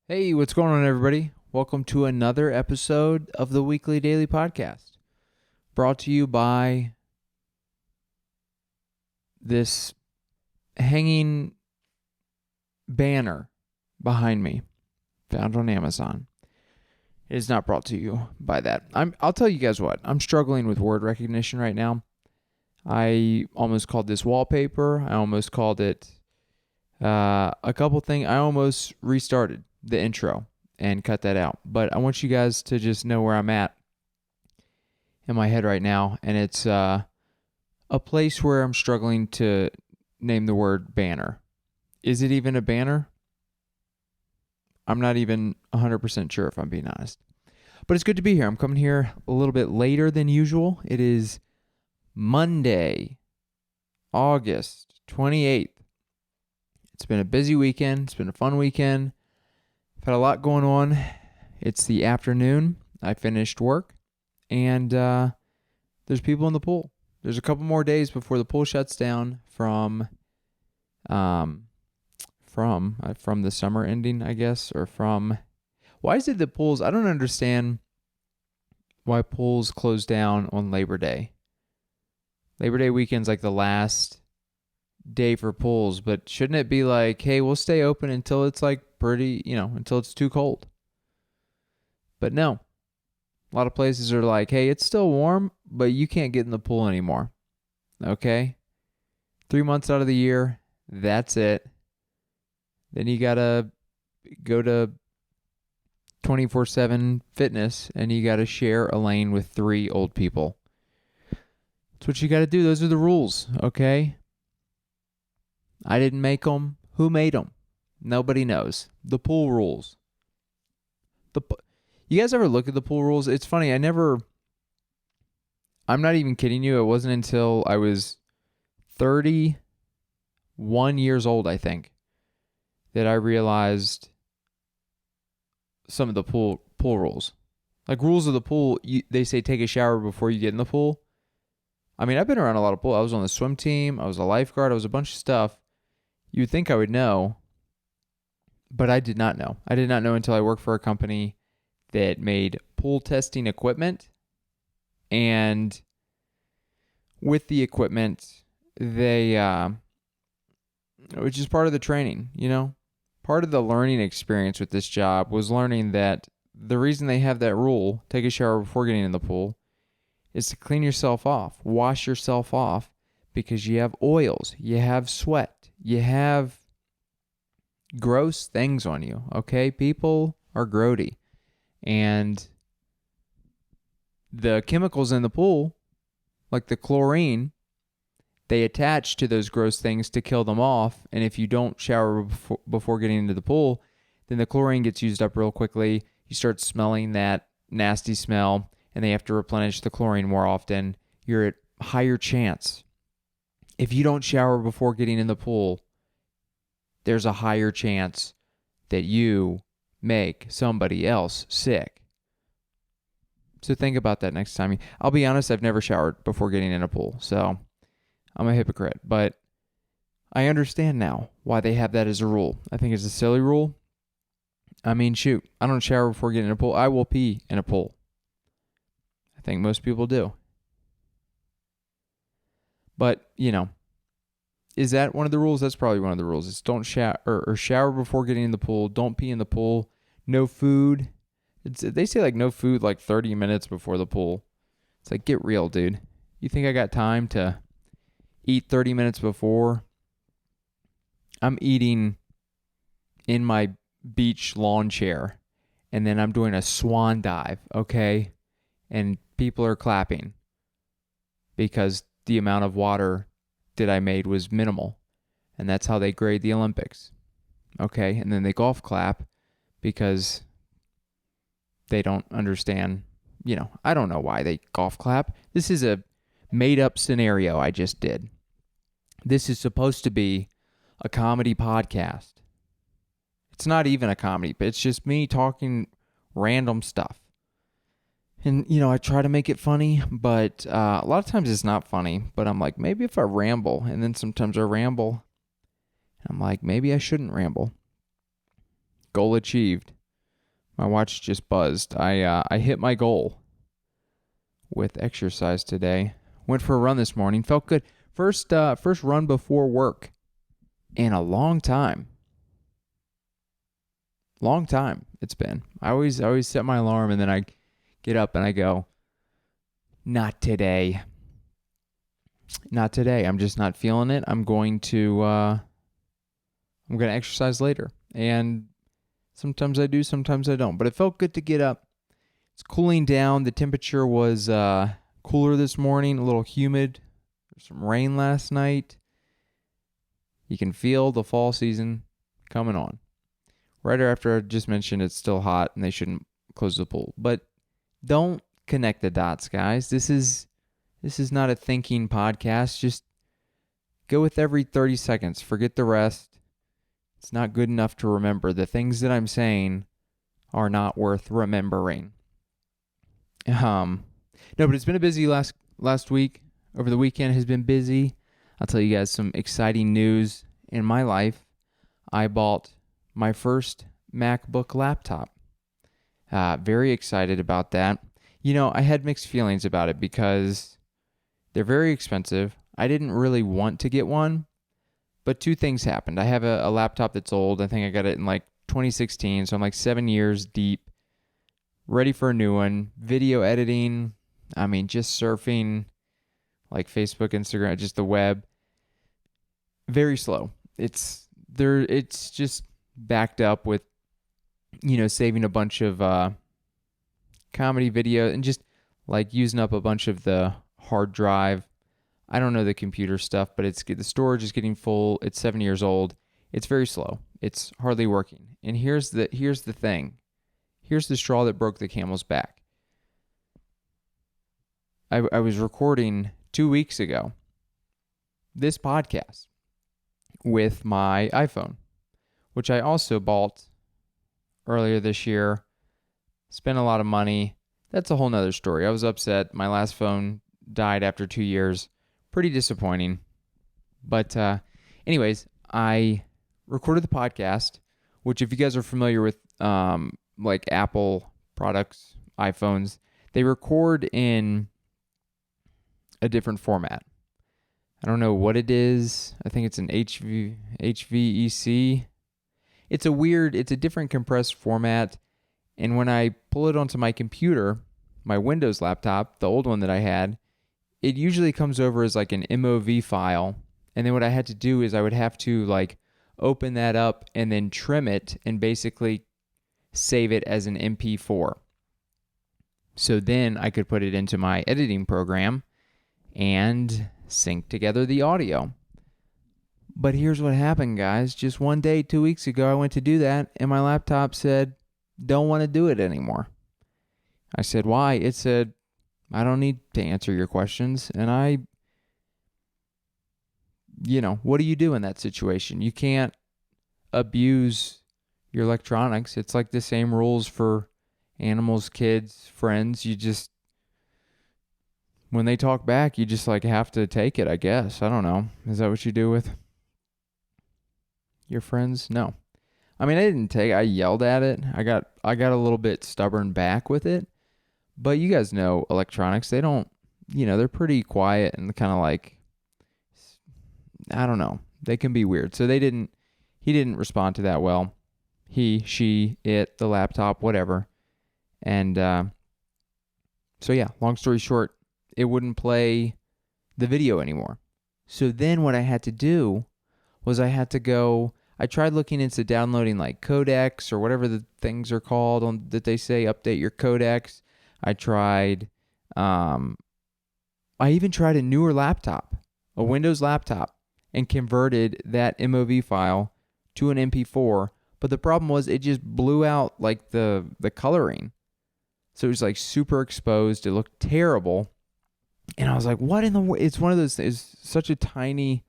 Hey, what's going on, everybody? Welcome to another episode of the weekly Daily podcast, brought to you by this hanging banner behind me, found on Amazon. It is not brought to you by that. I'll tell you guys what, I'm struggling with word recognition right now. I almost called this wallpaper. I almost called it a couple things. I almost restarted the intro and cut that out. But I want you guys to just know where I'm at in my head right now. And it's a place where I'm struggling to name the word banner. Is it even a banner? I'm not even 100% sure, if I'm being honest. But it's good to be here. I'm coming here a little bit later than usual. It is Monday, August 28th. It's been a busy weekend. It's been a fun weekend. I've had a lot going on. It's the afternoon. I finished work, and there's people in the pool. There's a couple more days before the pool shuts down from the summer ending, I guess, or from. Why is it the pools? I don't understand why pools close down on Labor Day. Labor Day weekend's like the last day for pools, but shouldn't it be like, hey, we'll stay open until it's like pretty, until it's too cold? But no. A lot of places are like, hey, it's still warm, but you can't get in the pool anymore. Okay? 3 months out of the year, that's it. Then you gotta go to 24/7 fitness and you gotta share a lane with 3 old people. That's what you gotta do. Those are the rules, okay? I didn't make them. Who made them? Nobody knows. The pool rules. You guys ever look at the pool rules? It's funny. I'm not even kidding you. It wasn't until I was 31 years old, I think, that I realized some of the pool rules. Like rules of the pool, they say take a shower before you get in the pool. I mean, I've been around a lot of pool. I was on the swim team. I was a lifeguard. I was a bunch of stuff. You would think I would know, but I did not know. I did not know until I worked for a company that made pool testing equipment. And with the equipment, they, which is part of the training, part of the learning experience with this job was learning that the reason they have that rule, take a shower before getting in the pool, is to clean yourself off, wash yourself off, because you have oils, you have sweat, you have gross things on you, okay? People are grody. And the chemicals in the pool, like the chlorine, they attach to those gross things to kill them off. And if you don't shower before getting into the pool, then the chlorine gets used up real quickly. You start smelling that nasty smell, and they have to replenish the chlorine more often. You're at higher chance. If you don't shower before getting in the pool, there's a higher chance that you make somebody else sick. So think about that next time. I'll be honest, I've never showered before getting in a pool, so I'm a hypocrite. But I understand now why they have that as a rule. I think it's a silly rule. I mean, shoot, I don't shower before getting in a pool. I will pee in a pool. I think most people do. But, is that one of the rules? That's probably one of the rules. It's don't shower or shower before getting in the pool. Don't pee in the pool. No food. They say like no food like 30 minutes before the pool. It's like, get real, dude. You think I got time to eat 30 minutes before? I'm eating in my beach lawn chair, and then I'm doing a swan dive, okay? And people are clapping because the amount of water that I made was minimal. And that's how they grade the Olympics. Okay, and then they golf clap because they don't understand, I don't know why they golf clap. This is a made-up scenario I just did. This is supposed to be a comedy podcast. It's not even a comedy, but it's just me talking random stuff. And, I try to make it funny, but a lot of times it's not funny. But I'm like, maybe if I ramble, and then sometimes I ramble, I'm like, maybe I shouldn't ramble. Goal achieved. My watch just buzzed. I hit my goal with exercise today. Went for a run this morning. Felt good. First run before work in a long time. Long time it's been. I always set my alarm and then I get up and I go, not today. Not today. I'm just not feeling it. I'm going to exercise later. And sometimes I do, sometimes I don't. But it felt good to get up. It's cooling down. The temperature was cooler this morning, a little humid. There's some rain last night. You can feel the fall season coming on. Right after I just mentioned it's still hot and they shouldn't close the pool. But don't connect the dots, guys. This is not a thinking podcast. Just go with every 30 seconds. Forget the rest. It's not good enough to remember. The things that I'm saying are not worth remembering. No, but it's been a busy last week. Over the weekend has been busy. I'll tell you guys some exciting news in my life. I bought my first MacBook laptop. Very excited about that. You know, I had mixed feelings about it because they're very expensive. I didn't really want to get one, but two things happened. I have a laptop that's old. I think I got it in like 2016, so I'm like 7 years deep, ready for a new one. Video editing, just surfing, like Facebook, Instagram, just the web. Very slow. It's just backed up with, saving a bunch of comedy video and just like using up a bunch of the hard drive. I don't know the computer stuff, but the storage is getting full. It's 7 years old. It's very slow. It's hardly working. And here's the thing. Here's the straw that broke the camel's back. I was recording 2 weeks ago this podcast with my iPhone, which I also bought earlier this year. Spent a lot of money. That's a whole nother story. I was upset. My last phone died after 2 years. Pretty disappointing. But anyways, I recorded the podcast, which if you guys are familiar with like Apple products, iPhones, they record in a different format. I don't know what it is. I think it's an HVEC. It's a different compressed format. And when I pull it onto my computer, my Windows laptop, the old one that I had, it usually comes over as like an MOV file. And then what I had to do is I would have to like open that up and then trim it and basically save it as an MP4. So then I could put it into my editing program and sync together the audio. But here's what happened, guys. Just one day, 2 weeks ago, I went to do that and my laptop said, don't want to do it anymore. I said, why? It said, I don't need to answer your questions. And what do you do in that situation? You can't abuse your electronics. It's like the same rules for animals, kids, friends. When they talk back, you just like have to take it, I guess. I don't know. Is that what you do with your friends? No. I yelled at it. I got a little bit stubborn back with it. But you guys know electronics, they don't, they're pretty quiet and kind of like, I don't know. They can be weird. So he didn't respond to that well. He, she, it, the laptop, whatever. And so yeah, long story short, it wouldn't play the video anymore. So then what I had to do was I tried looking into downloading like codecs or whatever the things are called that they say update your codecs. I even tried a newer laptop, a Windows laptop, and converted that MOV file to an MP4. But the problem was it just blew out like the coloring. So it was like super exposed. It looked terrible. And I was like, what in the world? It's one of those, it's such a tiny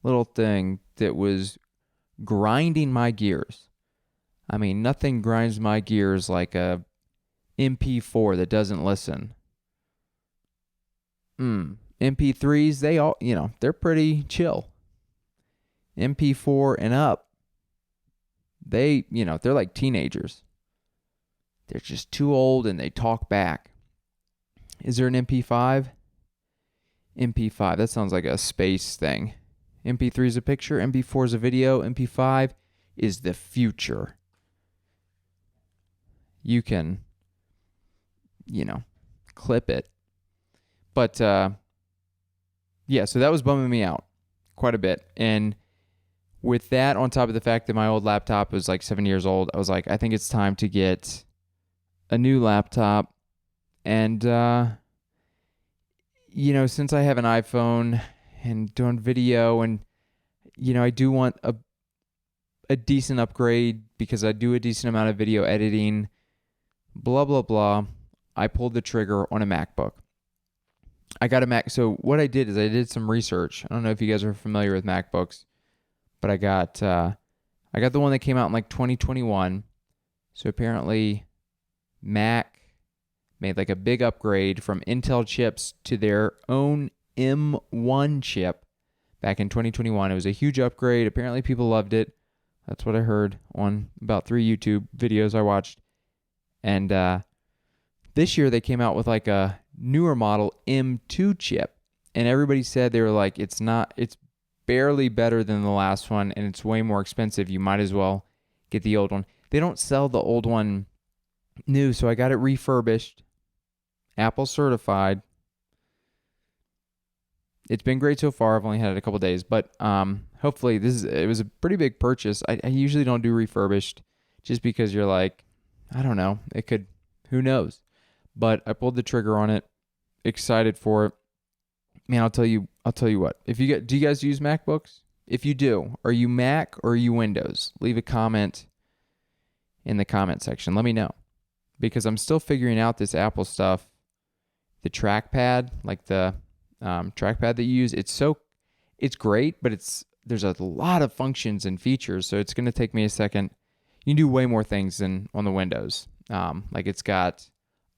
little thing that was grinding my gears. Nothing grinds my gears like a MP4 that doesn't listen. MP3s, they all, they're pretty chill. MP4 and up, they're like teenagers. they're just too old and they talk back. Is there an MP5? MP5, that sounds like a space thing. MP3 is a picture, MP4 is a video, MP5 is the future. You can, clip it. But, yeah, so that was bumming me out quite a bit. And with that, on top of the fact that my old laptop was like 7 years old, I was like, I think it's time to get a new laptop. And, since I have an iPhone and doing video and, I do want a decent upgrade because I do a decent amount of video editing, blah, blah, blah, I pulled the trigger on a MacBook. I got a Mac. So what I did is I did some research. I don't know if you guys are familiar with MacBooks, but I got the one that came out in like 2021. So apparently Mac made like a big upgrade from Intel chips to their own M1 chip back in 2021. It was a huge upgrade. Apparently people loved it. That's what I heard on about 3 YouTube videos I watched. And this year they came out with like a newer model M2 chip. And everybody said, they were like, it's barely better than the last one and it's way more expensive. You might as well get the old one. They don't sell the old one new, so I got it refurbished. Apple certified. It's been great so far. I've only had it a couple days, but hopefully it was a pretty big purchase. I usually don't do refurbished just because you're like, I don't know, who knows? But I pulled the trigger on it. Excited for it. Man, I'll tell you what. Do you guys use MacBooks? If you do, are you Mac or are you Windows? Leave a comment in the comment section. Let me know. Because I'm still figuring out this Apple stuff. The trackpad, like the trackpad that you use, it's great, but there's a lot of functions and features, so it's going to take me a second. You can do way more things than on the Windows. Like it's got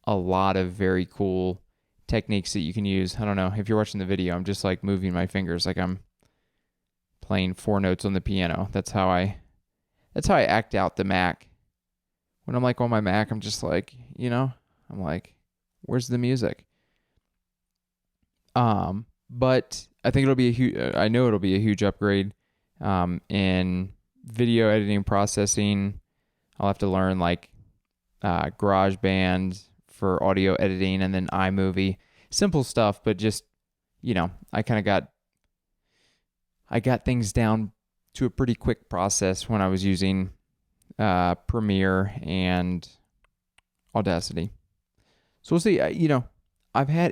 a lot of very cool techniques that you can use. I don't know if you're watching the video, I'm just like moving my fingers like I'm playing 4 notes on the piano. That's how I act out the Mac. When I'm like on my Mac, I'm just like, I'm like, where's the music? But I think I know it'll be a huge upgrade, in video editing, processing. I'll have to learn like, GarageBand for audio editing and then iMovie. Simple stuff, but just, I got things down to a pretty quick process when I was using Premiere and Audacity. So we'll see. I've had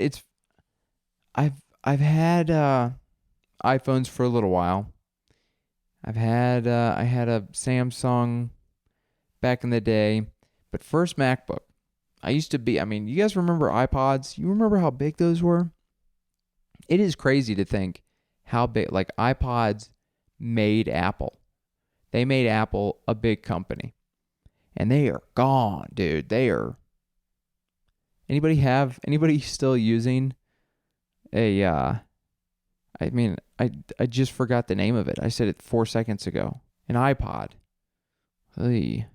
iPhones for a little while. I had a Samsung back in the day, but first MacBook. You guys remember iPods? You remember how big those were? It is crazy to think how big, like iPods made Apple. They made Apple a big company. And they are gone, dude. They are. Anybody still using I just forgot the name of it. I said it 4 seconds ago. An iPod. Hey.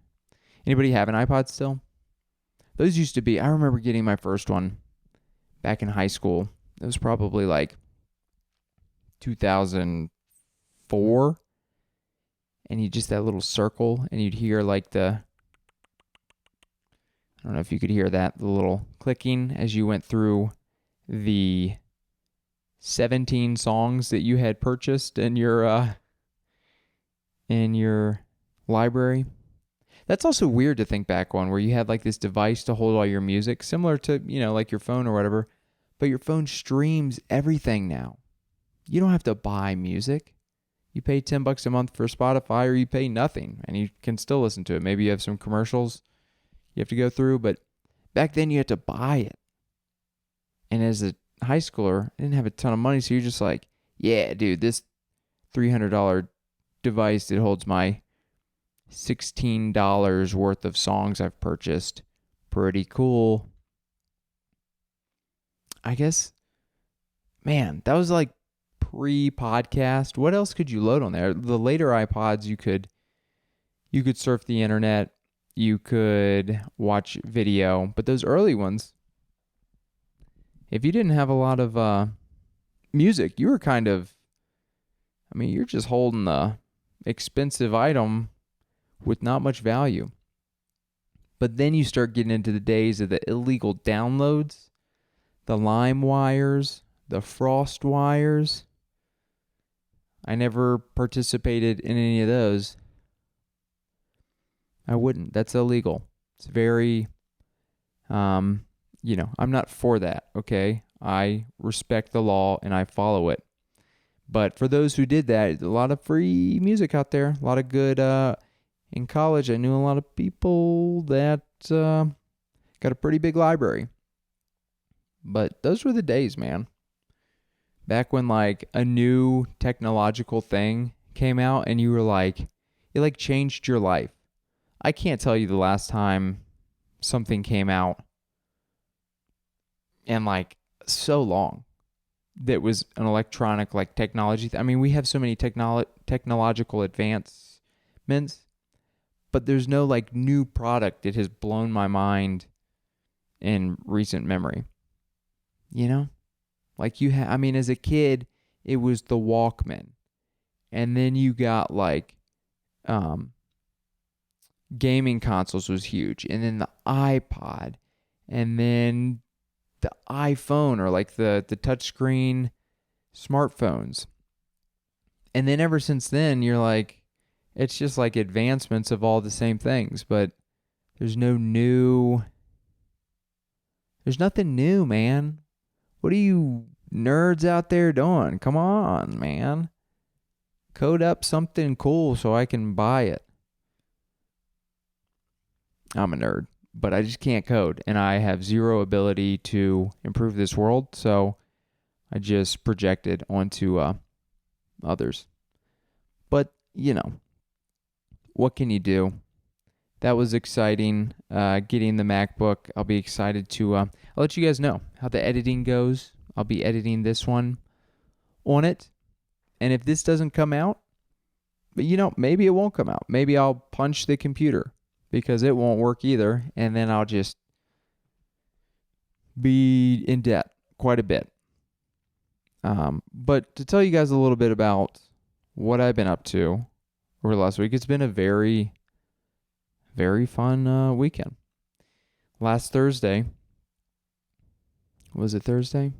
Anybody have an iPod still? Those used to be, I remember getting my first one back in high school. It was probably like 2004. And you just that little circle and you'd hear like I don't know if you could hear that, the little clicking as you went through the 17 songs that you had purchased in your library. That's also weird to think back on, where you had like this device to hold all your music, similar to, like your phone or whatever, but your phone streams everything now. You don't have to buy music. You pay $10 a month for Spotify, or you pay nothing and you can still listen to it. Maybe you have some commercials you have to go through, but back then you had to buy it. And as a high schooler, I didn't have a ton of money, so you're just like, yeah, dude, this $300 device that holds my $16 worth of songs I've purchased, pretty cool. I guess, man, that was like pre-podcast. What else could you load on there? The later iPods, you could surf the internet. You could watch video. But those early ones, if you didn't have a lot of music, you were kind of, you're just holding the expensive item with not much value. But then you start getting into the days of the illegal downloads, the Lime wires, the Frost wires. I never participated in any of those. I wouldn't. That's illegal. It's very, I'm not for that, okay? I respect the law and I follow it. But for those who did that, a lot of free music out there, a lot of good, in college, I knew a lot of people that got a pretty big library. But those were the days, man. Back when like a new technological thing came out and you were like, it like changed your life. I can't tell you the last time something came out in like so long that was an electronic like technology. We have so many technological advancements, but there's no like new product that has blown my mind in recent memory. You know? Like as a kid, it was the Walkman. And then you got like gaming consoles was huge. And then the iPod. And then the iPhone, or like the touchscreen smartphones. And then ever since then, you're like, it's just like advancements of all the same things. But there's nothing new, man. What are you nerds out there doing? Come on, man. Code up something cool so I can buy it. I'm a nerd, but I just can't code, and I have zero ability to improve this world, so I just project it onto others. But, what can you do? That was exciting, getting the MacBook. I'll be excited to I'll let you guys know how the editing goes. I'll be editing this one on it. And if this doesn't come out, but maybe it won't come out. Maybe I'll punch the computer because it won't work either. And then I'll just be in debt quite a bit. But to tell you guys a little bit about what I've been up to over the last week, it's been a very, very fun weekend. Last Thursday, was it Thursday?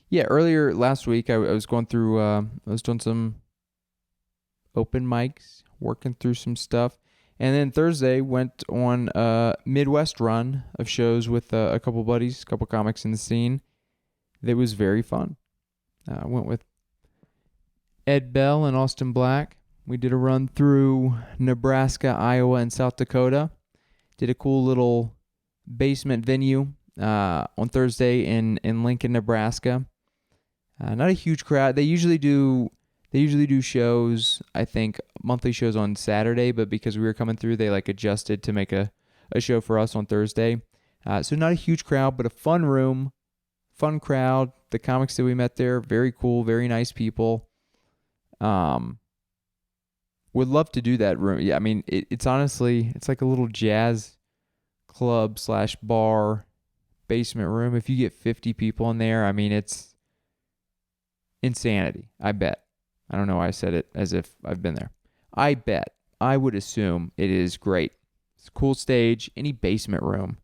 Yeah, earlier last week I was going through, I was doing some open mics, working through some stuff. And then Thursday went on a Midwest run of shows with a couple buddies, a couple comics in the scene. That was very fun. I went with Ed Bell and Austin Black. We did a run through Nebraska, Iowa, and South Dakota. Did a cool little basement venue on Thursday in Lincoln, Nebraska. Not a huge crowd. They usually do shows, I think, monthly shows on Saturday, but because we were coming through, they like adjusted to make a show for us on Thursday. So not a huge crowd, but a fun room, fun crowd. The comics that we met there, very cool, very nice people. Would love to do that room. Yeah, it's honestly, it's like a little jazz club / bar basement room. If you get 50 people in there, it's insanity, I bet. I don't know why I said it as if I've been there. I bet. I would assume it is great. It's a cool stage. Any basement room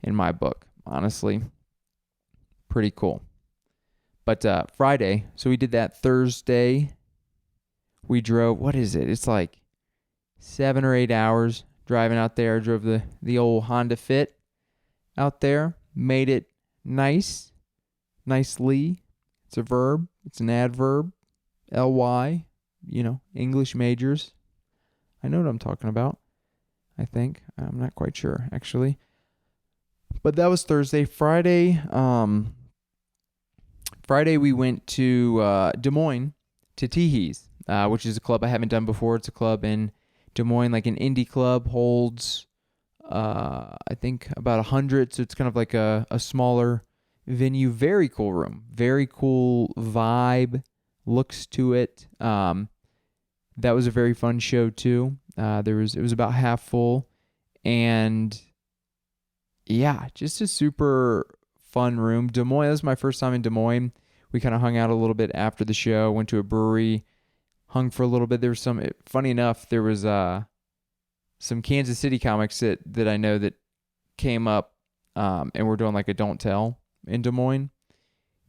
in my book, honestly. Pretty cool. But Friday, so we did that Thursday. We drove, what is it? It's like 7 or 8 hours driving out there. Drove the old Honda Fit out there. Made it nice. Nicely. It's a verb. It's an adverb. LY. English majors. I know what I'm talking about. I think. I'm not quite sure, actually. But that was Thursday. Friday we went to Des Moines to Teehees, which is a club I haven't done before. It's a club in Des Moines, like an indie club, holds I think about 100, so it's kind of like a smaller venue. Very cool room, very cool vibe, looks to it. That was a very fun show too. It was about half full, And yeah, just a super fun room. Des Moines, that was my first time in Des Moines. We kind of hung out a little bit after the show, went to a brewery, hung for a little bit. There was funny enough, there was some Kansas City comics that I know that came up, and we're doing like a Don't Tell in Des Moines.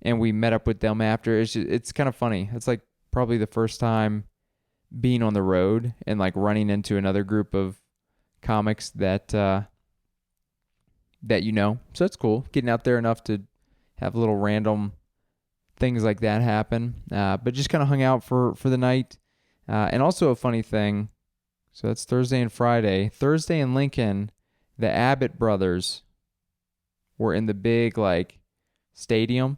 And we met up with them after. It's kind of funny. It's like probably the first time being on the road and like running into another group of comics that so it's cool getting out there enough to have little random things like that happen, but just kind of hung out for the night. And also a funny thing, so that's Thursday and Thursday in Lincoln, the Abbott brothers were in the big like stadium,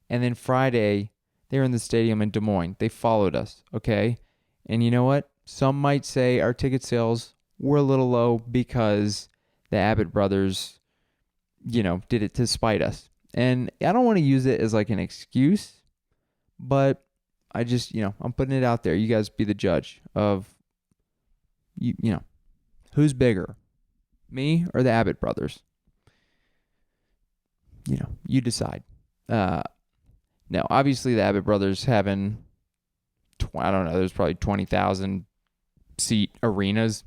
and then Friday they were in the stadium in Des Moines. They followed us, okay? And you know what, some might say our ticket sales were a little low because the Abbott brothers, did it to spite us. And I don't want to use it as like an excuse, but I just, I'm putting it out there. You guys be the judge of, who's bigger, me or the Abbott brothers? You decide. Now, obviously the Abbott brothers having, I don't know, there's probably 20,000 seat arenas.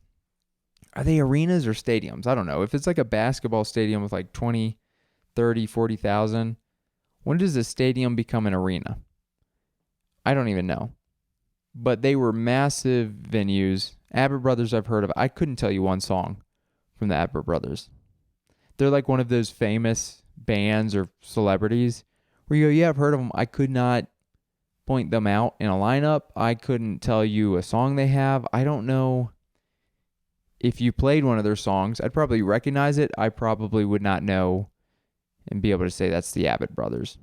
Are they arenas or stadiums? I don't know. If it's like a basketball stadium with like 20, 30, 40,000, when does a stadium become an arena? I don't even know. But they were massive venues. Abbott Brothers I've heard of. I couldn't tell you one song from the Abbott Brothers. They're like one of those famous bands or celebrities where you go, yeah, I've heard of them. I could not point them out in a lineup. I couldn't tell you a song they have. I don't know. If you played one of their songs, I'd probably recognize it. I probably would not know and be able to say that's the Abbott Brothers.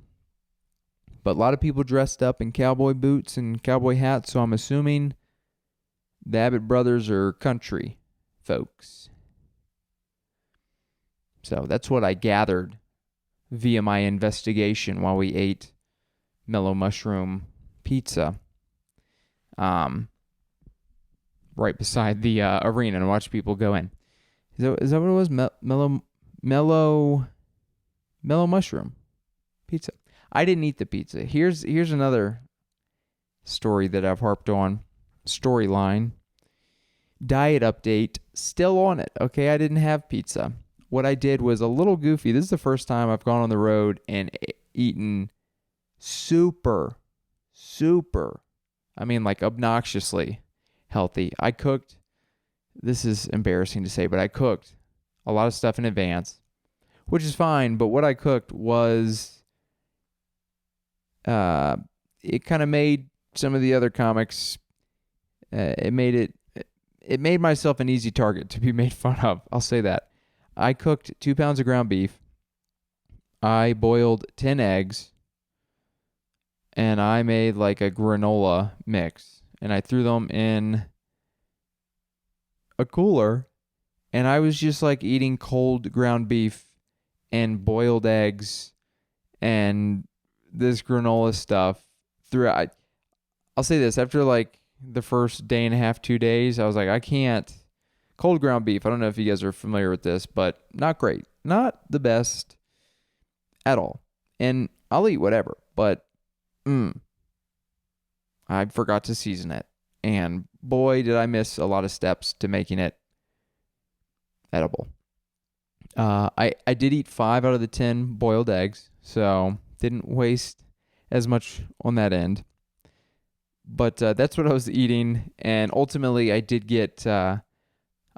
But a lot of people dressed up in cowboy boots and cowboy hats, so I'm assuming the Abbott Brothers are country folks. So that's what I gathered via my investigation while we ate mellow mushroom pizza. Right beside the arena and watch people go in. Is that what it was? Mellow mushroom pizza. I didn't eat the pizza. Here's another story that I've harped on. Storyline. Diet update. Still on it. Okay, I didn't have pizza. What I did was a little goofy. This is the first time I've gone on the road and eaten super, like obnoxiously healthy. I cooked, this is embarrassing to say, but I cooked a lot of stuff in advance, which is fine, but what I cooked was, it kind of made some of the other comics, it made myself an easy target to be made fun of. I'll say that. I cooked 2 pounds of ground beef. I boiled 10 eggs, and I made like a granola mix. And I threw them in a cooler, and I was just like eating cold ground beef and boiled eggs and this granola stuff throughout. I'll say this, after like the first day and a half, 2 days, I was like, I can't. Cold ground beef, I don't know if you guys are familiar with this, but not great. Not the best at all. And I'll eat whatever, but I forgot to season it. And boy, did I miss a lot of steps to making it edible. I did eat 5 out of the 10 boiled eggs, so didn't waste as much on that end. But that's what I was eating, and ultimately I did get, I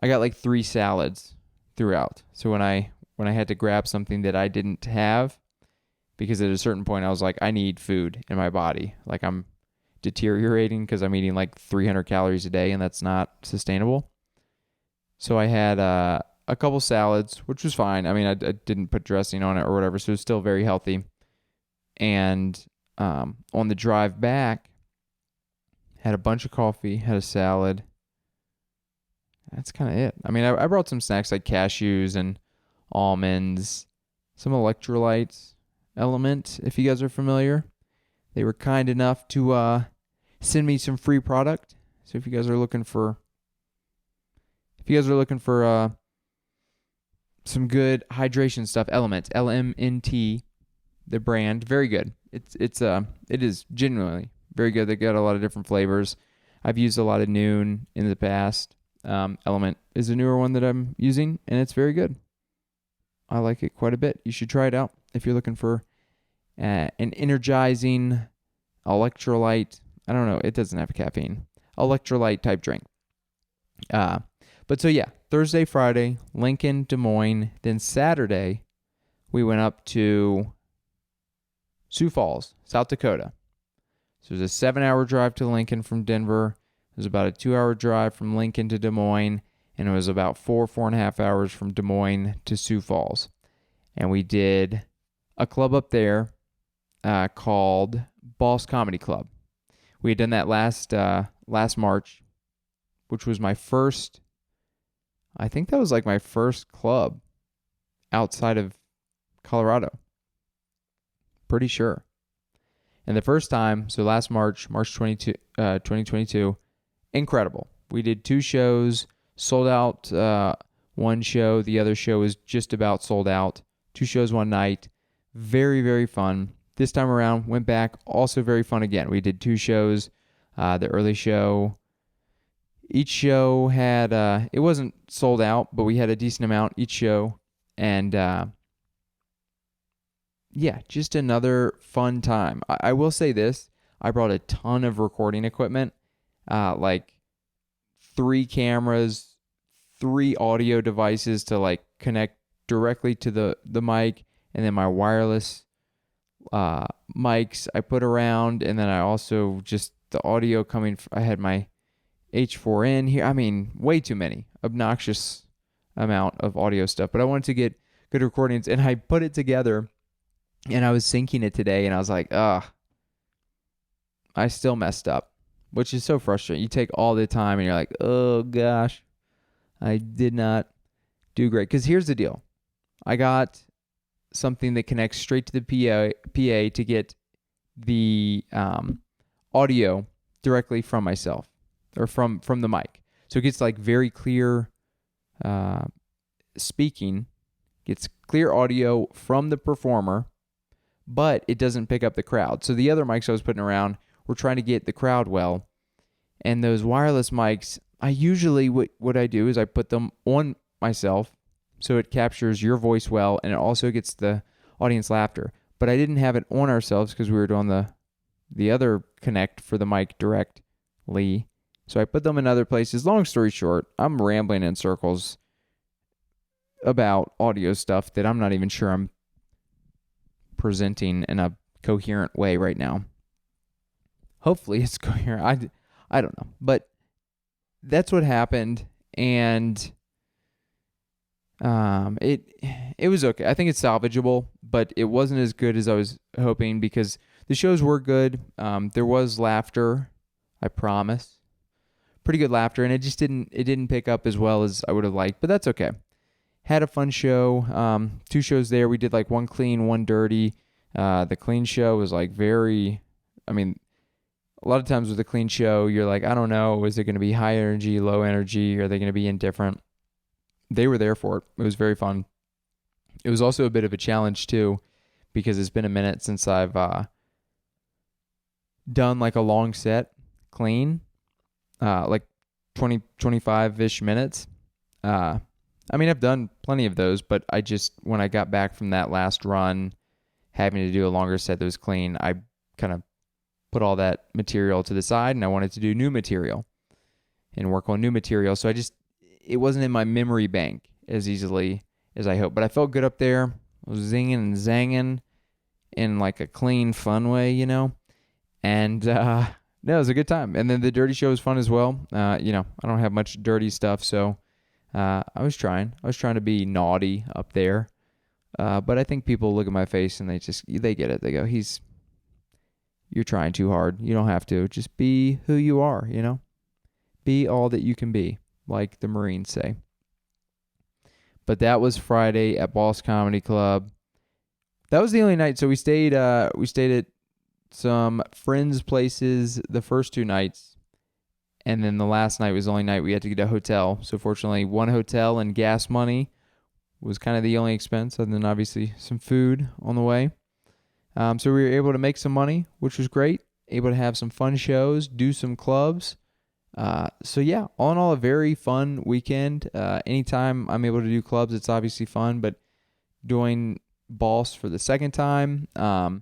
got like 3 salads throughout. So when I had to grab something that I didn't have, because at a certain point I was like, I need food in my body. Like I'm deteriorating because I'm eating like 300 calories a day, and that's not sustainable. So I had a couple salads, which was fine. I mean, I didn't put dressing on it or whatever, so it was still very healthy. And on the drive back, had a bunch of coffee, had a salad. That's kind of it. I mean, I brought some snacks like cashews and almonds, some electrolytes, Element, if you guys are familiar. They were kind enough to send me some free product. So if you guys are looking for some good hydration stuff. Element, LMNT, the brand, very good. It is genuinely very good. They got a lot of different flavors. I've used a lot of Noon in the past. Element is a newer one that I'm using, and it's very good. I like it quite a bit. You should try it out if you're looking for an energizing electrolyte. I don't know. It doesn't have caffeine. Electrolyte type drink. But so yeah, Thursday, Friday, Lincoln, Des Moines. Then Saturday, we went up to Sioux Falls, South Dakota. So it was a 7-hour drive to Lincoln from Denver. It was about a 2-hour drive from Lincoln to Des Moines. And it was about 4.5 hours from Des Moines to Sioux Falls. And we did a club up there called Boss Comedy Club. We had done that last March, which was my first, I think that was like my first club outside of Colorado. Pretty sure. And the first time, so last March 2022, incredible. We did 2 shows, sold out one show. The other show was just about sold out. 2 shows one night. Very, very fun. This time around, went back, also very fun again. We did 2 shows. The early show, each show had, it wasn't sold out, but we had a decent amount each show. And yeah, just another fun time. I will say this, I brought a ton of recording equipment, like 3 cameras, 3 audio devices to like connect directly to the mic, and then my wireless mics I put around, and then I also just the audio coming. I had my H4n here. I mean, way too many, obnoxious amount of audio stuff. But I wanted to get good recordings, and I put it together, and I was syncing it today, and I was like, I still messed up, which is so frustrating. You take all the time, and you're like, oh gosh, I did not do great. Because here's the deal. I got something that connects straight to the PA to get the audio directly from myself or from the mic. So it gets like very clear speaking, gets clear audio from the performer, but it doesn't pick up the crowd. So the other mics I was putting around were trying to get the crowd well. And those wireless mics, I usually, what I do is I put them on myself so it captures your voice well, and it also gets the audience laughter. But I didn't have it on ourselves because we were doing the other connect for the mic directly. So I put them in other places. Long story short, I'm rambling in circles about audio stuff that I'm not even sure I'm presenting in a coherent way right now. Hopefully it's coherent. I don't know. But that's what happened, and it was okay. I think it's salvageable, but it wasn't as good as I was hoping because the shows were good. There was laughter, I promise. Pretty good laughter, and it didn't pick up as well as I would have liked, but that's okay. Had a fun show. 2 shows there. We did like one clean, one dirty. The clean show was like a lot of times with a clean show, you're like, I don't know, is it going to be high energy, low energy? Are they going to be indifferent? They were there for it. It was very fun. It was also a bit of a challenge too, because it's been a minute since I've done like a long set clean, like 20, 25-ish minutes. I've done plenty of those, but when I got back from that last run, having to do a longer set that was clean, I kind of put all that material to the side, and I wanted to do new material and work on new material. So it wasn't in my memory bank as easily as I hoped, but I felt good up there. I was zinging and zanging in like a clean, fun way, and no, it was a good time. And then the dirty show was fun as well. I don't have much dirty stuff, so I was trying to be naughty up there, but I think people look at my face and they get it. They go, you're trying too hard. You don't have to. Just be who you are, Be all that you can be, like the Marines say. But that was Friday at Boss Comedy Club. That was the only night. So we stayed at some friends' places the first 2 nights. And then the last night was the only night we had to get a hotel. So fortunately, one hotel and gas money was kind of the only expense, other than obviously some food on the way. So we were able to make some money, which was great. Able to have some fun shows, do some clubs. So yeah, all in all, a very fun weekend. Anytime I'm able to do clubs, it's obviously fun, but doing Boss for the second time, and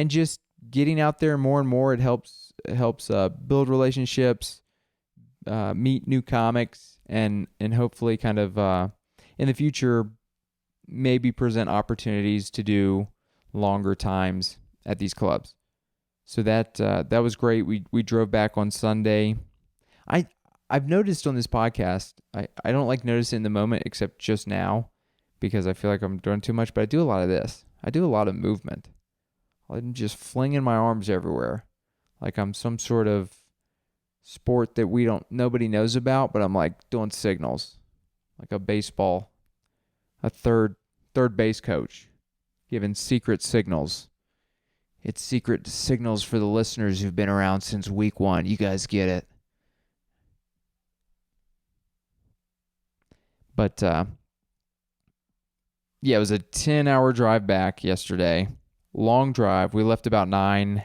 just getting out there more and more, it helps build relationships, meet new comics, and hopefully kind of in the future maybe present opportunities to do longer times at these clubs. So that was great. We drove back on Sunday. I've noticed on this podcast, I don't like noticing in the moment except just now because I feel like I'm doing too much, but I do a lot of this. I do a lot of movement. I'm just flinging my arms everywhere like I'm some sort of sport that nobody knows about, but I'm like doing signals like a baseball, a third base coach giving secret signals. It's secret signals for the listeners who've been around since week 1. You guys get it. But yeah, it was a 10-hour drive back yesterday. Long drive. We left about 9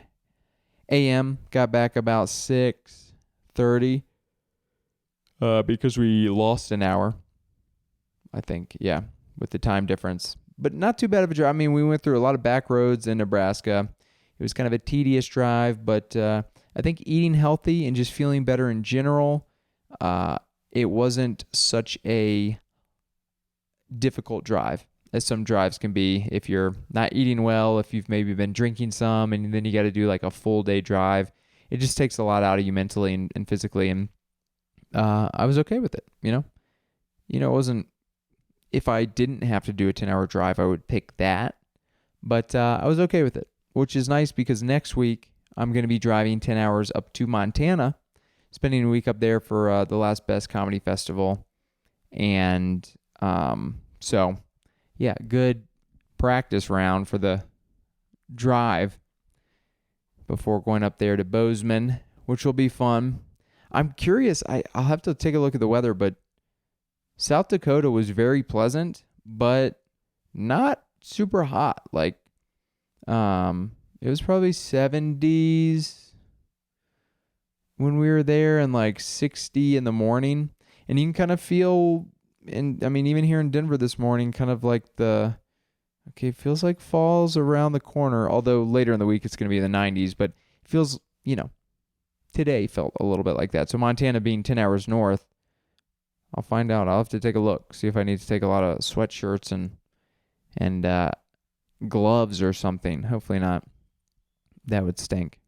a.m., got back about 6:30 because we lost an hour, I think, yeah, with the time difference. But not too bad of a drive. I mean, we went through a lot of back roads in Nebraska. It was kind of a tedious drive, but I think eating healthy and just feeling better in general, it wasn't such a difficult drive as some drives can be if you're not eating well, if you've maybe been drinking some, and then you got to do like a full day drive. It just takes a lot out of you mentally and physically, and I was okay with it, it wasn't, if I didn't have to do a 10-hour drive, I would pick that, but I was okay with it, which is nice because next week I'm going to be driving 10 hours up to Montana, spending a week up there for the Last Best Comedy Festival, and so yeah, good practice round for the drive before going up there to Bozeman, which will be fun. I'm curious. I'll have to take a look at the weather, but South Dakota was very pleasant, but not super hot. Like, it was probably 70s when we were there and like 60 in the morning. And you can kind of feel, and I mean, even here in Denver this morning, kind of like it feels like fall's around the corner, although later in the week it's going to be in the 90s, but it feels, today felt a little bit like that. So Montana being 10 hours north, I'll find out. I'll have to take a look, see if I need to take a lot of sweatshirts and gloves or something. Hopefully not. That would stink.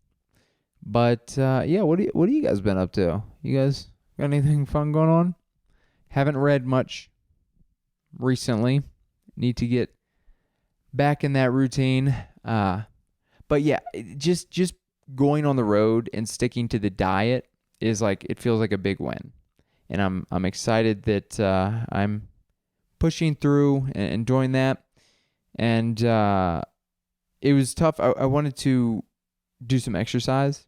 But yeah, what do you guys been up to? You guys got anything fun going on? Haven't read much recently. Need to get back in that routine. But yeah, just going on the road and sticking to the diet is like, it feels like a big win. And I'm excited that I'm pushing through and doing that. And it was tough. I wanted to do some exercise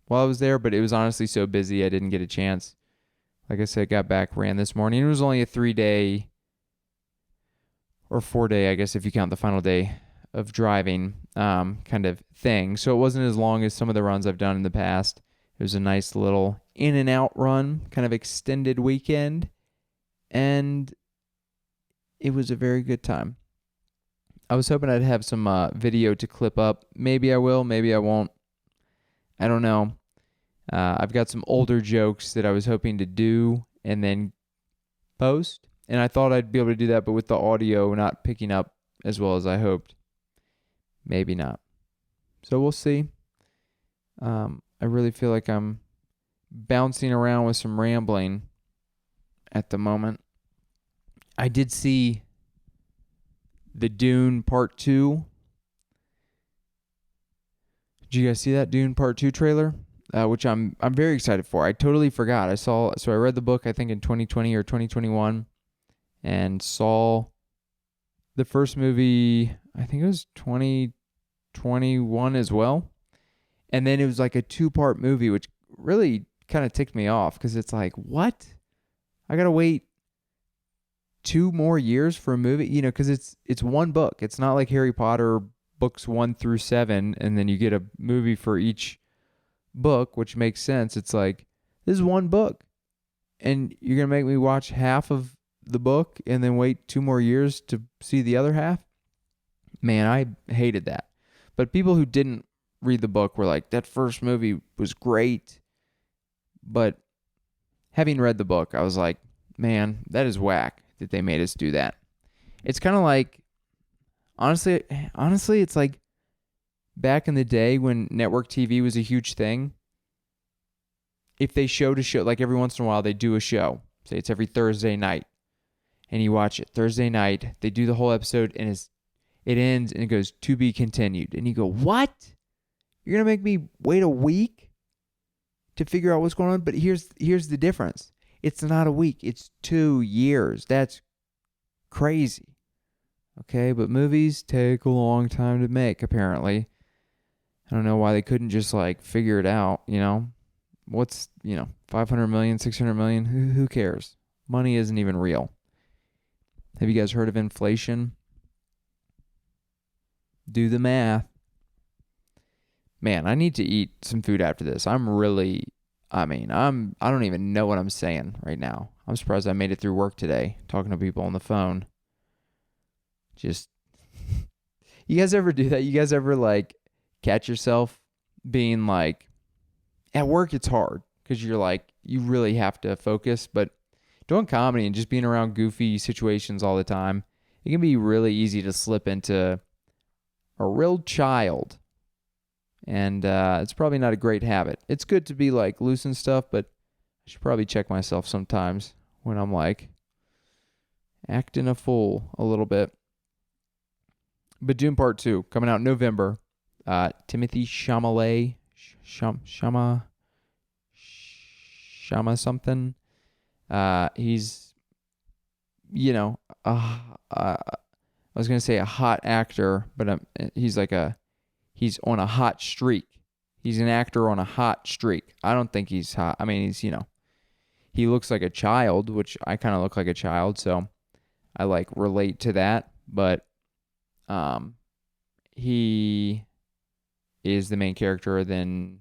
while I was there, but it was honestly so busy I didn't get a chance. Like I said, got back, ran this morning. It was only a 3-day or 4-day, I guess, if you count the final day of driving kind of thing. So it wasn't as long as some of the runs I've done in the past. It was a nice little in and out run, kind of extended weekend. And it was a very good time. I was hoping I'd have some video to clip up. Maybe I will, maybe I won't. I don't know. I've got some older jokes that I was hoping to do and then post. And I thought I'd be able to do that, but with the audio not picking up as well as I hoped, maybe not. So we'll see. I really feel like I'm bouncing around with some rambling at the moment. I did see the Dune Part 2. Did you guys see that Dune Part 2 trailer? Which I'm very excited for. I totally forgot. I read the book, I think in 2020 or 2021, and saw the first movie, I think it was 2021 as well. And then it was like a 2-part movie, which really kind of ticked me off because it's like, what? I got to wait 2 more years for a movie, because it's one book. It's not like Harry Potter books 1 through 7, and then you get a movie for each book, which makes sense. It's like, this is one book, and you're going to make me watch half of the book and then wait 2 more years to see the other half? Man, I hated that. But people who didn't read the book were like, that first movie was great. But having read the book, I was like, man, that is whack that they made us do that. It's kind of like, honestly, it's like back in the day when network TV was a huge thing. If they showed a show, like every once in a while they do a show, say it's every Thursday night, and you watch it Thursday night, they do the whole episode, and it ends and it goes, to be continued. And you go, what? You're going to make me wait a week to figure out what's going on? But here's the difference. It's not a week. It's 2 years. That's crazy. Okay, but movies take a long time to make, apparently. I don't know why they couldn't just, figure it out, What's, 500 million, 600 million? Who cares? Money isn't even real. Have you guys heard of inflation? Do the math. Man, I need to eat some food after this. I don't even know what I'm saying right now. I'm surprised I made it through work today, talking to people on the phone. Just, you guys ever do that? You guys ever, catch yourself being at work it's hard because you're you really have to focus, but doing comedy and just being around goofy situations all the time, it can be really easy to slip into a real child. And it's probably not a great habit. It's good to be loose and stuff, but I should probably check myself sometimes when I'm acting a fool a little bit. But Dune Part 2 coming out in November. Timothy Chalamet, Shama something. He's, I was gonna say a hot actor, but he's he's on a hot streak. He's an actor on a hot streak. I don't think he's hot. I mean, he's, he looks like a child, which I kind of look like a child, so I relate to that. But he is the main character. Then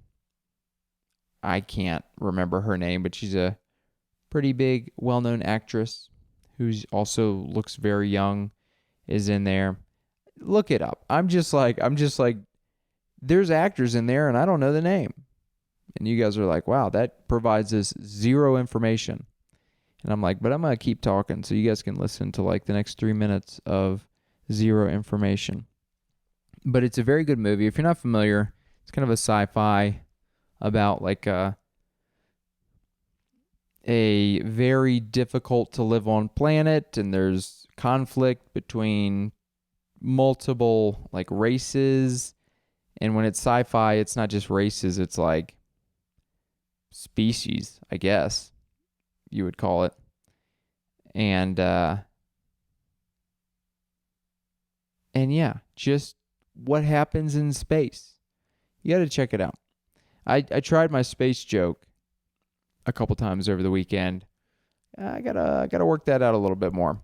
I can't remember her name, but she's a pretty big, well-known actress who's also looks very young, is in there. Look it up. I'm just there's actors in there and I don't know the name. And you guys are like, wow, that provides us zero information. And I'm like, but I'm going to keep talking so you guys can listen to the next 3 minutes of zero information. But it's a very good movie. If you're not familiar, it's kind of a sci-fi about a very difficult to live on planet, and there's conflict between multiple races. And when it's sci-fi, it's not just races, it's species, I guess you would call it. And yeah, just what happens in space. You got to check it out. I tried my space joke a couple times over the weekend. I gotta work that out a little bit more.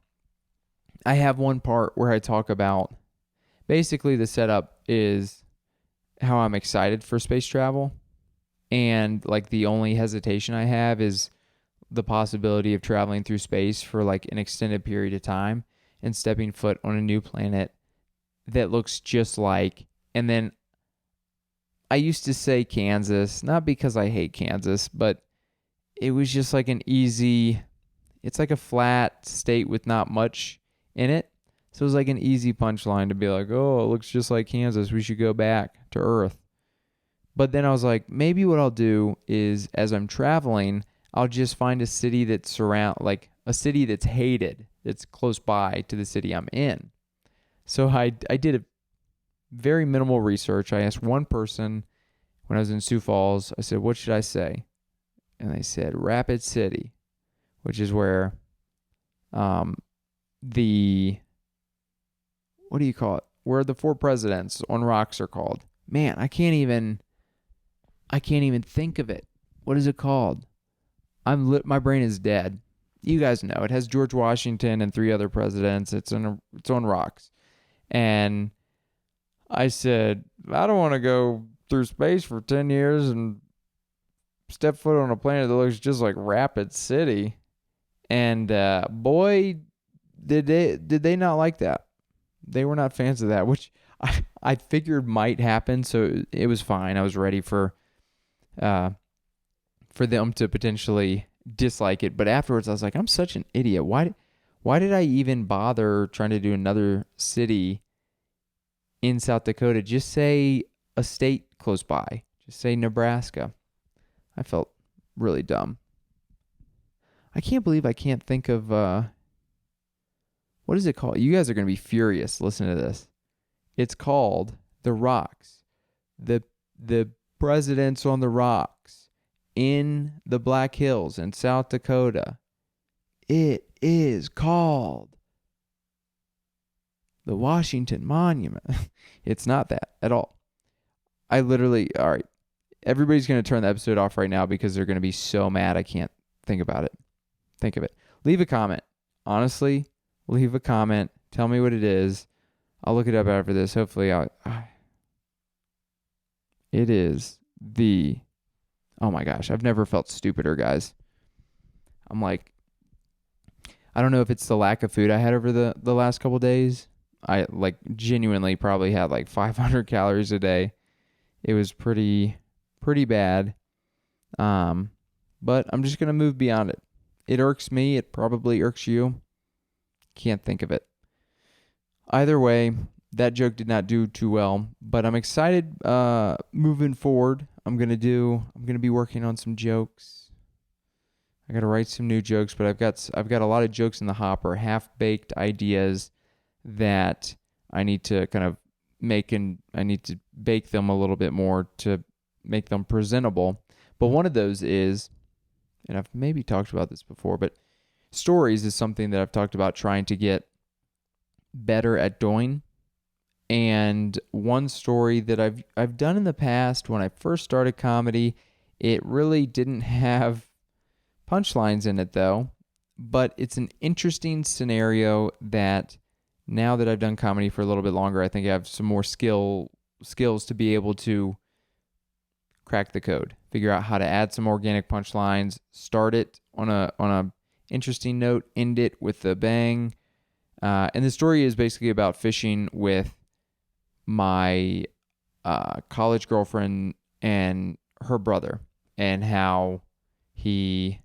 I have one part where I talk about, basically the setup is how I'm excited for space travel, and the only hesitation I have is the possibility of traveling through space for an extended period of time and stepping foot on a new planet that looks just and then I used to say Kansas, not because I hate Kansas, but it was just an easy, it's a flat state with not much in it. So it was an easy punchline to be oh, it looks just like Kansas. We should go back to Earth. But then I was maybe what I'll do is, as I'm traveling, I'll just find a city that's a city that's hated, that's close by to the city I'm in. So I did a very minimal research. I asked one person when I was in Sioux Falls, I said, what should I say? And they said Rapid City, which is where what do you call it? Where the 4 presidents on rocks are called. Man, I can't even think of it. What is it called? My brain is dead. you guys know, it has George Washington and 3 other presidents. It's on rocks. And I said, I don't want to go through space for 10 years and step foot on a planet that looks just like Rapid City. And boy, did they not like that. They were not fans of that, which I figured might happen, so it was fine. I was ready for them to potentially dislike it. But afterwards, I was like, I'm such an idiot. Why did I even bother trying to do another city in South Dakota? Just say a state close by. Just say Nebraska. I felt really dumb. I can't believe I can't think of, what is it called? You guys are going to be furious. Listen to this. It's called The Rocks. The presidents on the rocks in the Black Hills in South Dakota. It is called the Washington Monument. It's not that at all. All right. Everybody's going to turn the episode off right now because they're going to be so mad I can't think about it. Think of it. Leave a comment. Honestly, leave a comment. Tell me what it is. I'll look it up after this. Hopefully, it is the... Oh my gosh, I've never felt stupider, guys. I'm like... I don't know if it's the lack of food I had over the last couple days. I genuinely probably had 500 calories a day. It was pretty bad. But I'm just going to move beyond it. It irks me. It probably irks you. Can't think of it. Either way, that joke did not do too well, but I'm excited moving forward. I'm going to be working on some jokes. I got to write some new jokes, but I've got a lot of jokes in the hopper, half-baked ideas that I need to kind of make, and I need to bake them a little bit more to make them presentable. But one of those is, and I've maybe talked about this before, but stories is something that I've talked about trying to get better at doing. And one story that I've done in the past when I first started comedy, it really didn't have punchlines in it though, but it's an interesting scenario that now that I've done comedy for a little bit longer, I think I have some more skills to be able to crack the code, figure out how to add some organic punchlines, start it on a interesting note, end it with a bang. And the story is basically about fishing with my college girlfriend and her brother, and how he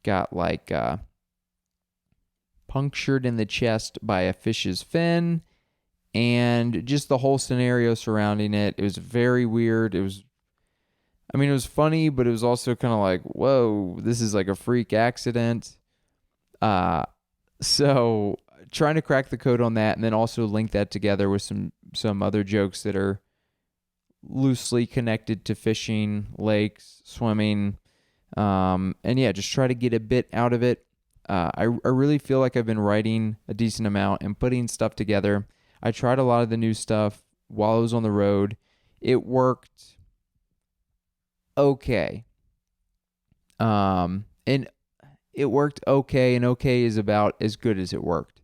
got punctured in the chest by a fish's fin, and just the whole scenario surrounding it. It was very weird. It was funny, but it was also kind of like, whoa, this is like a freak accident. So trying to crack the code on that, and then also link that together with some other jokes that are loosely connected to fishing, lakes, swimming, and yeah, just try to get a bit out of it. I really feel like I've been writing a decent amount and putting stuff together. I tried a lot of the new stuff while I was on the road. It worked okay. And it worked okay, and okay is about as good as it worked.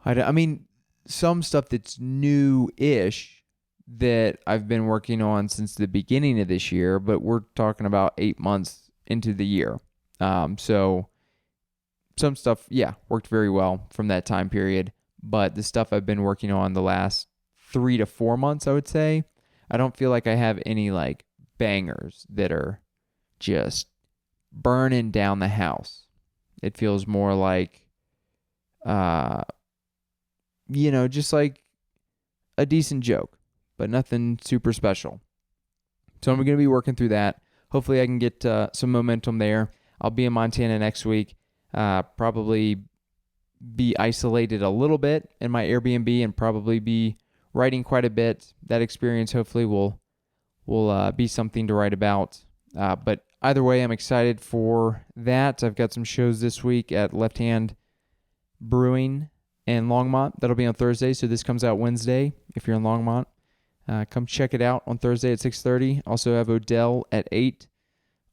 I mean, some stuff that's new-ish that I've been working on since the beginning of this year, but we're talking about 8 months into the year. So some stuff, yeah, worked very well from that time period, but the stuff I've been working on the last 3 to 4 months, I would say, I don't feel like I have any bangers that are just burning down the house. It feels more like, just like a decent joke, but nothing super special. So I'm going to be working through that. Hopefully I can get some momentum there. I'll be in Montana next week. Probably be isolated a little bit in my Airbnb and probably be writing quite a bit. That experience hopefully will be something to write about. But either way, I'm excited for that. I've got some shows this week at Left Hand Brewing in Longmont. That'll be on Thursday, so this comes out Wednesday if you're in Longmont. Come check it out on Thursday at 6:30. Also have Odell at 8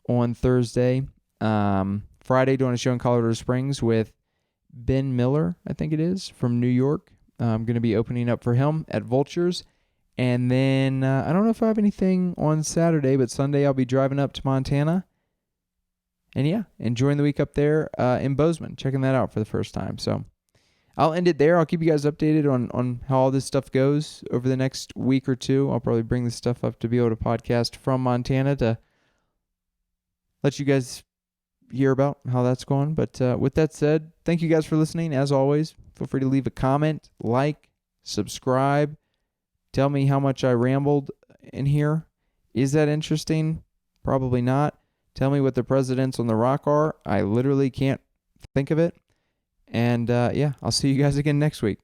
on Thursday. Friday, doing a show in Colorado Springs with Ben Miller, I think it is, from New York. I'm going to be opening up for him at Vultures. And then I don't know if I have anything on Saturday, but Sunday I'll be driving up to Montana. And yeah, enjoying the week up there in Bozeman, checking that out for the first time. So I'll end it there. I'll keep you guys updated on how all this stuff goes over the next week or two. I'll probably bring this stuff up to be able to podcast from Montana to let you guys hear about how that's going. But with that said, thank you guys for listening. As always, feel free to leave a comment, like, subscribe. Tell me how much I rambled in here. Is that interesting? Probably not. Tell me what the presidents on the rock are. I literally can't think of it. And yeah, I'll see you guys again next week.